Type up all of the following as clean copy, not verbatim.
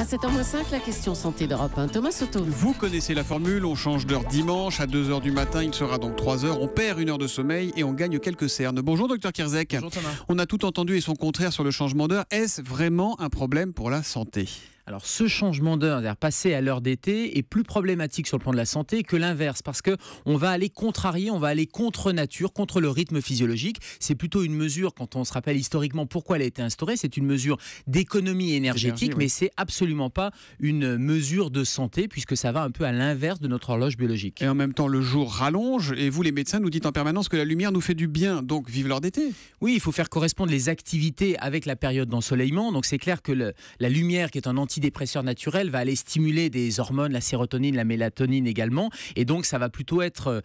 7h05, la question santé d'Europe 1. Thomas Soto. Vous connaissez la formule, on change d'heure dimanche, à 2h du matin, il sera donc 3h, on perd 1 heure de sommeil et on gagne quelques cernes. Bonjour Dr Kierzek. Bonjour Thomas. On a tout entendu et son contraire sur le changement d'heure. Est-ce vraiment un problème pour la santé ? Alors ce changement d'heure, c'est-à-dire passer à l'heure d'été, est plus problématique sur le plan de la santé que l'inverse, parce que on va aller contrarier, on va aller contre nature, contre le rythme physiologique. C'est plutôt une mesure, quand on se rappelle historiquement pourquoi elle a été instaurée, c'est une mesure d'économie énergétique, mais c'est absolument pas une mesure de santé, puisque ça va un peu à l'inverse de notre horloge biologique. Et en même temps, le jour rallonge, et vous les médecins nous dites en permanence que la lumière nous fait du bien, donc vive l'heure d'été. Oui, il faut faire correspondre les activités avec la période d'ensoleillement, donc c'est clair que la lumière, qui est un antidépresseur naturel, va aller stimuler des hormones, la sérotonine, la mélatonine également, et donc ça va plutôt être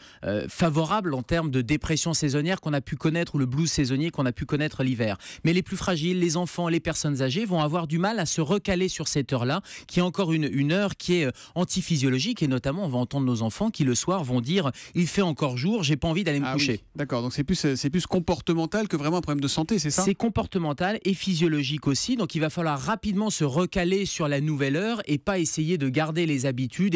favorable en termes de dépression saisonnière qu'on a pu connaître, ou le blues saisonnier qu'on a pu connaître l'hiver. Mais les plus fragiles, les enfants, les personnes âgées vont avoir du mal à se recaler sur cette heure-là, qui est encore une heure qui est antiphysiologique, et notamment on va entendre nos enfants qui le soir vont dire « il fait encore jour, j'ai pas envie d'aller me coucher ». Oui. D'accord, donc c'est plus comportemental que vraiment un problème de santé, c'est ça ? C'est comportemental et physiologique aussi, donc il va falloir rapidement se recaler sur la nouvelle heure et pas essayer de garder les habitudes,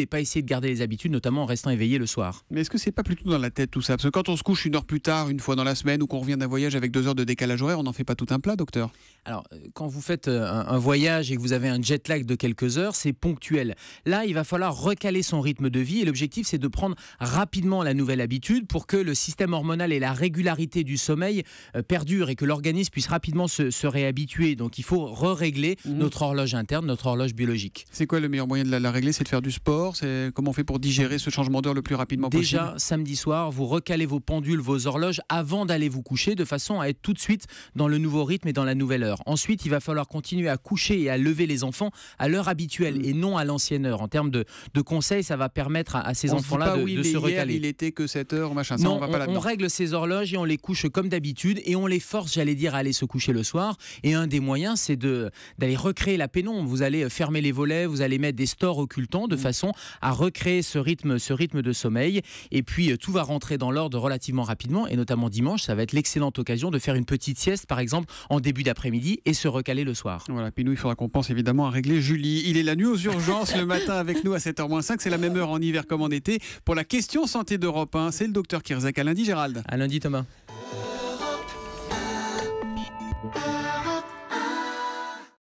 notamment en restant éveillé le soir. Mais est-ce que c'est pas plutôt dans la tête tout ça ? Parce que quand on se couche 1 heure plus tard, une fois dans la semaine, ou qu'on revient d'un voyage avec 2 heures de décalage horaire, on n'en fait pas tout un plat, docteur ? Alors, quand vous faites un voyage et que vous avez un jet lag de quelques heures, c'est ponctuel. Là, il va falloir recaler son rythme de vie, et l'objectif, c'est de prendre rapidement la nouvelle habitude pour que le système hormonal et la régularité du sommeil perdurent et que l'organisme puisse rapidement se réhabituer. Donc, il faut régler notre horloge interne, notre horloge biologique. C'est quoi le meilleur moyen de la régler ? C'est de faire du sport ? Comment on fait pour digérer ce changement d'heure le plus rapidement possible ? Déjà, samedi soir, vous recalez vos pendules, vos horloges avant d'aller vous coucher, de façon à être tout de suite dans le nouveau rythme et dans la nouvelle heure. Ensuite, il va falloir continuer à coucher et à lever les enfants à l'heure habituelle et non à l'ancienne heure. En termes de conseils, ça va permettre à ces enfants-là de se recaler. Il était que 7 heures, machin. Non, on règle ces horloges et on les couche comme d'habitude et on les force, à aller se coucher le soir. Et un des moyens, c'est d'aller recréer la pénombre. Vous allez fermer les volets, vous allez mettre des stores occultants de façon à recréer ce rythme de sommeil. Et puis tout va rentrer dans l'ordre relativement rapidement, et notamment dimanche, ça va être l'excellente occasion de faire une petite sieste, par exemple, en début d'après-midi et se recaler le soir. Voilà, puis nous, il faudra qu'on pense évidemment à régler Julie. Il est la nuit aux urgences, le matin avec nous à 7h-5. C'est la même heure en hiver comme en été. Pour la question santé d'Europe 1, c'est le docteur Kierzek. À lundi, Gérald. À lundi, Thomas.